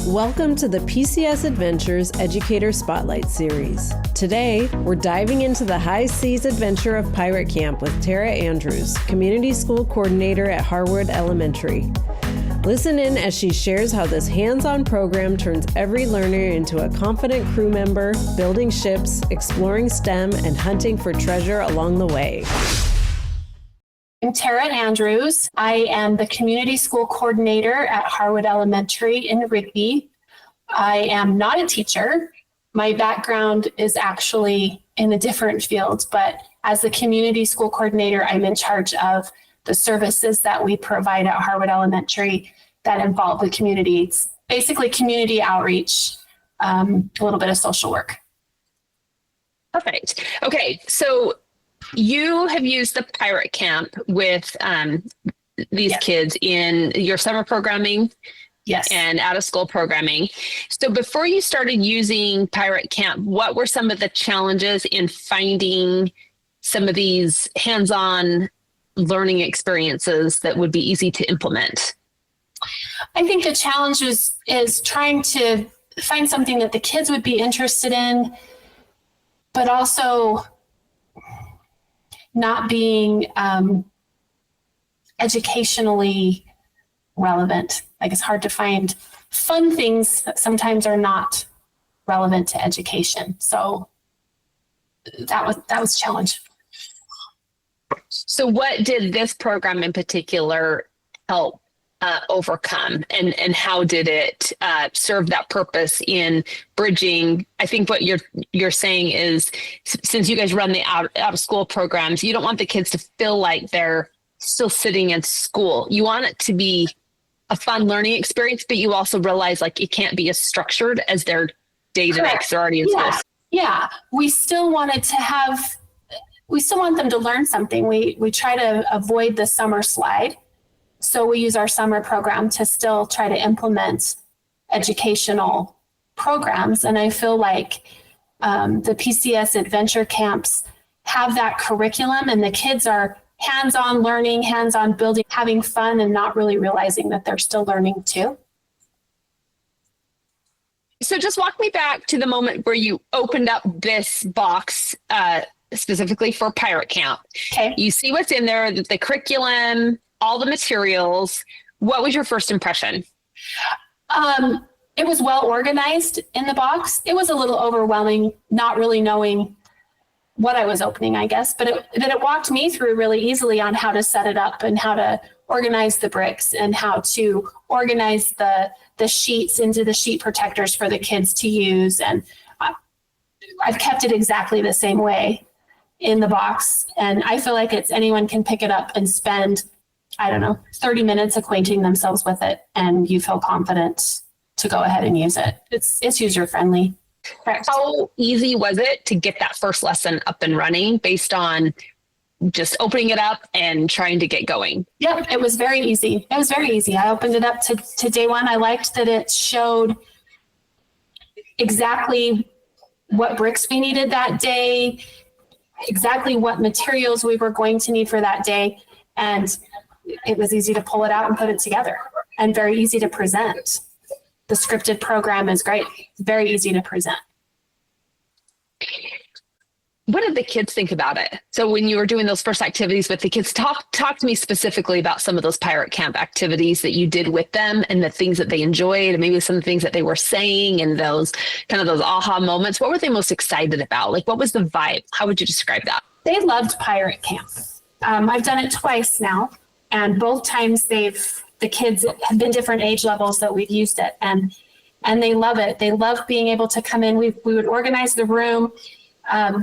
Welcome to the PCS Edventures Educator Spotlight Series. Today, we're diving into the high seas adventure of Pirate Camp with Tera Andrews, Community School Coordinator at Harwood Elementary. Listen in as she shares how this hands-on program turns every learner into a confident crew member, building ships, exploring STEM, and hunting for treasure along the way. I'm Tera Andrews. I am the Community School Coordinator at Harwood Elementary in Rigby. I am not a teacher. My background is actually in a different field, but as the Community School Coordinator, I'm in charge of the services that we provide at Harwood Elementary that involve the community. It's basically community outreach, a little bit of social work. Perfect. Okay, so you have used the Pirate Camp with these kids in your summer programming. Yes. And out of school programming. So before you started using Pirate Camp, what were some of the challenges in finding some of these hands-on learning experiences that would be easy to implement? I think the challenge is trying to find something that the kids would be interested in, but also not being educationally relevant. Like, it's hard to find fun things that sometimes are not relevant to education. So that was a challenge. So what did this program in particular help overcome, and how did it serve that purpose in bridging? I think what you're saying is, since you guys run the out of school programs, you don't want the kids to feel like they're still sitting in school. You want it to be a fun learning experience, but you also realize like it can't be as structured as their day-to-day because they're already in school. Yeah, we still want them to learn something. We try to avoid the summer slide. So we use our summer program to still try to implement educational programs. And I feel like the PCS adventure camps have that curriculum, and the kids are hands-on learning, hands-on building, having fun, and not really realizing that they're still learning too. So just walk me back to the moment where you opened up this box specifically for Pirate Camp. Okay. You see what's in there, the curriculum, all the materials. What was your first impression? It was well organized in the box. It was a little overwhelming, not really knowing what I was opening, I guess, but it walked me through really easily on how to set it up and how to organize the bricks and how to organize the sheets into the sheet protectors for the kids to use. And I've kept it exactly the same way in the box. And I feel like anyone can pick it up and spend, 30 minutes acquainting themselves with it, and you feel confident to go ahead and use it. It's user friendly. How easy was it to get that first lesson up and running based on just opening it up and trying to get going? Yep, it was very easy. I opened it up to day one. I liked that it showed exactly what bricks we needed that day, exactly what materials we were going to need for that day. And it was easy to pull it out and put it together, and very easy to present. The scripted program is great. It's very easy to present. What did the kids think about it? So when you were doing those first activities with the kids, talk to me specifically about some of those Pirate Camp activities that you did with them and the things that they enjoyed, and maybe some of the things that they were saying and those aha moments. What were they most excited about? Like, what was the vibe? How would you describe that? They loved Pirate Camp. I've done it twice now, and both times the kids have been different age levels that we've used it, and they love it. They love being able to come in. We would organize the room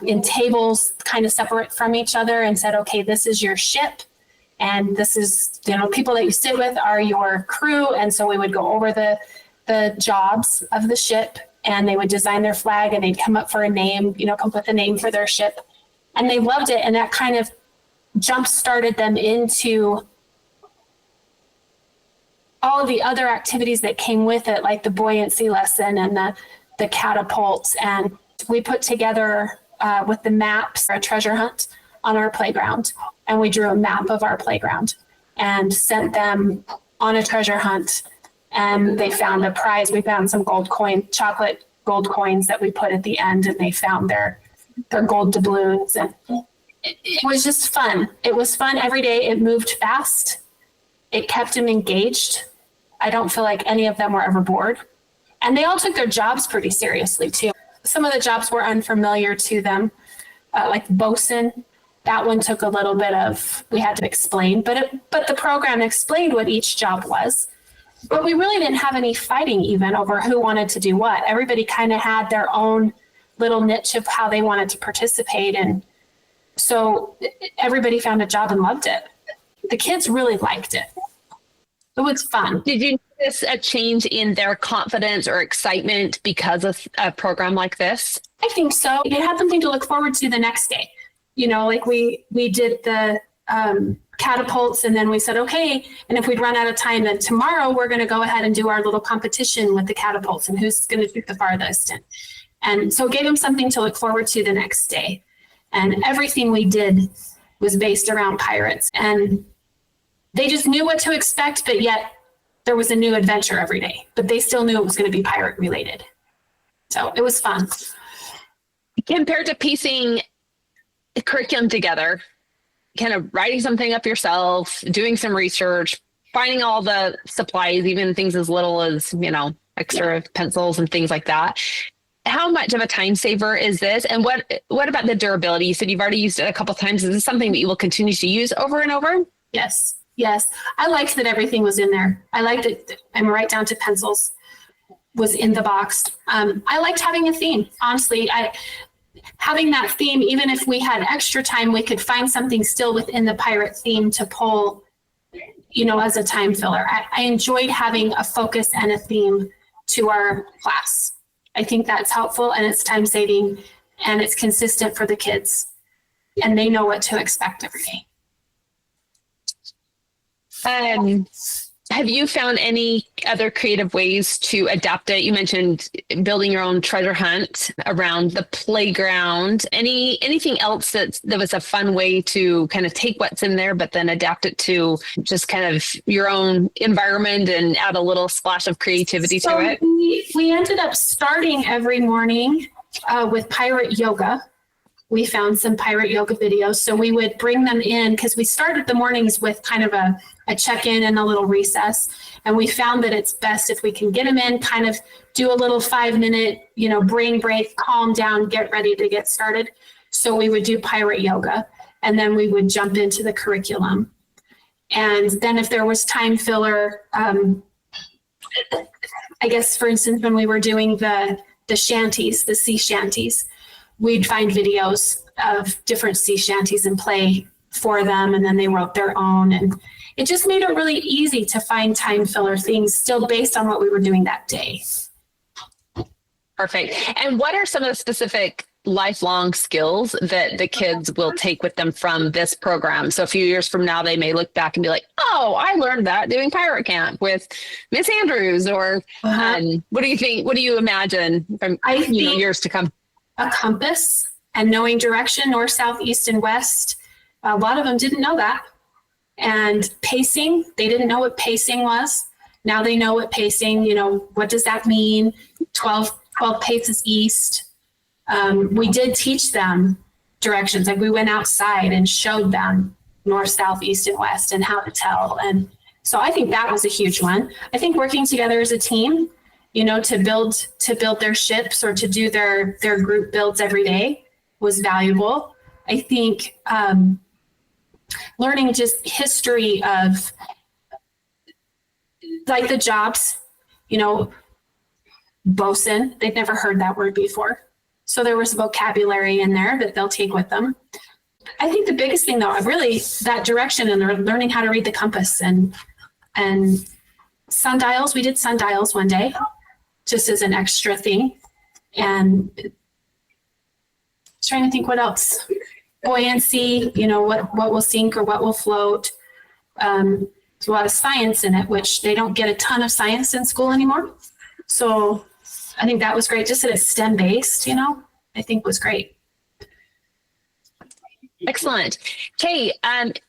in tables kind of separate from each other and said, okay, this is your ship, and this is, people that you sit with are your crew. And so we would go over the jobs of the ship, and they would design their flag, and they'd come up for a name, come up with a name for their ship. And they loved it. And that kind of jump started them into all of the other activities that came with it, like the buoyancy lesson and the catapults. And we put together with the maps a treasure hunt on our playground, and we drew a map of our playground and sent them on a treasure hunt and they found a prize. We found some chocolate gold coins that we put at the end, and they found their gold doubloons. And it was just fun. It was fun every day. It moved fast. It kept them engaged. I don't feel like any of them were ever bored. And they all took their jobs pretty seriously too. Some of the jobs were unfamiliar to them, like bosun. That one took a little bit of, we had to explain, but the program explained what each job was. But we really didn't have any fighting even over who wanted to do what. Everybody kind of had their own little niche of how they wanted to participate. And so everybody found a job and loved it. The kids really liked it. It was fun. Did you notice a change in their confidence or excitement because of a program like this? I think so. They had something to look forward to the next day. Like we did the catapults, and then we said, okay, and if we'd run out of time, then tomorrow we're going to go ahead and do our little competition with the catapults and who's going to shoot the farthest. And so it gave them something to look forward to the next day. And everything we did was based around pirates. And they just knew what to expect, but yet there was a new adventure every day. But they still knew it was going to be pirate related. So it was fun. Compared to piecing the curriculum together, kind of writing something up yourself, doing some research, finding all the supplies, even things as little as, extra pencils and things like that. How much of a time saver is this? And what about the durability? You said you've already used it a couple of times. Is this something that you will continue to use over and over? Yes. I liked that everything was in there. I liked it. I'm right down to pencils was in the box. I liked having a theme. Honestly, having that theme, even if we had extra time, we could find something still within the pirate theme to pull, as a time filler. I enjoyed having a focus and a theme to our class. I think that's helpful, and it's time saving, and it's consistent for the kids, and they know what to expect every day. Have you found any other creative ways to adapt it? You mentioned building your own treasure hunt around the playground. Anything else that was a fun way to kind of take what's in there, but then adapt it to just kind of your own environment and add a little splash of creativity to it? We ended up starting every morning with pirate yoga. We found some pirate yoga videos. So we would bring them in because we started the mornings with kind of a check-in and a little recess. And we found that it's best if we can get them in, kind of do a little 5-minute, brain break, calm down, get ready to get started. So we would do pirate yoga, and then we would jump into the curriculum. And then if there was time filler, I guess, for instance, when we were doing the shanties, the sea shanties, we'd find videos of different sea shanties and play for them, and then they wrote their own. And it just made it really easy to find time filler things still based on what we were doing that day. Perfect. And what are some of the specific lifelong skills that the kids will take with them from this program? So a few years from now, they may look back and be like, oh, I learned that doing pirate camp with Miss Andrews, or what do you think? What do you imagine from years to come? A compass and knowing direction, north, south, east, and west. A lot of them didn't know that. And pacing, they didn't know what pacing was. Now they know what pacing, what does that mean? 12 paces east. We did teach them directions. Like we went outside and showed them north, south, east, and west and how to tell. And so I think that was a huge one. I think working together as a team, to build their ships or to do their group builds every day was valuable. I think learning just history of like the jobs, bosun, they've never heard that word before. So there was vocabulary in there that they'll take with them. I think the biggest thing though, really that direction and learning how to read the compass and sundials. We did sundials one day, just as an extra thing. And trying to think what else. Buoyancy, what will sink or what will float. There's a lot of science in it, which they don't get a ton of science in school anymore. So I think that was great. Just that it's STEM based, I think was great. Excellent. Kay,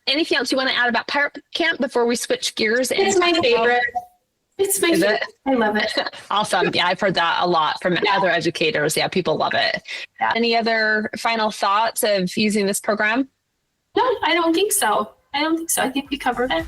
anything else you want to add about Pirate Camp before we switch gears? It's my favorite. It's my Is favorite. it? I love it. Awesome. Yeah, I've heard that a lot from other educators. Yeah, people love it. Yeah. Any other final thoughts of using this program? No, I don't think so. I think we covered it.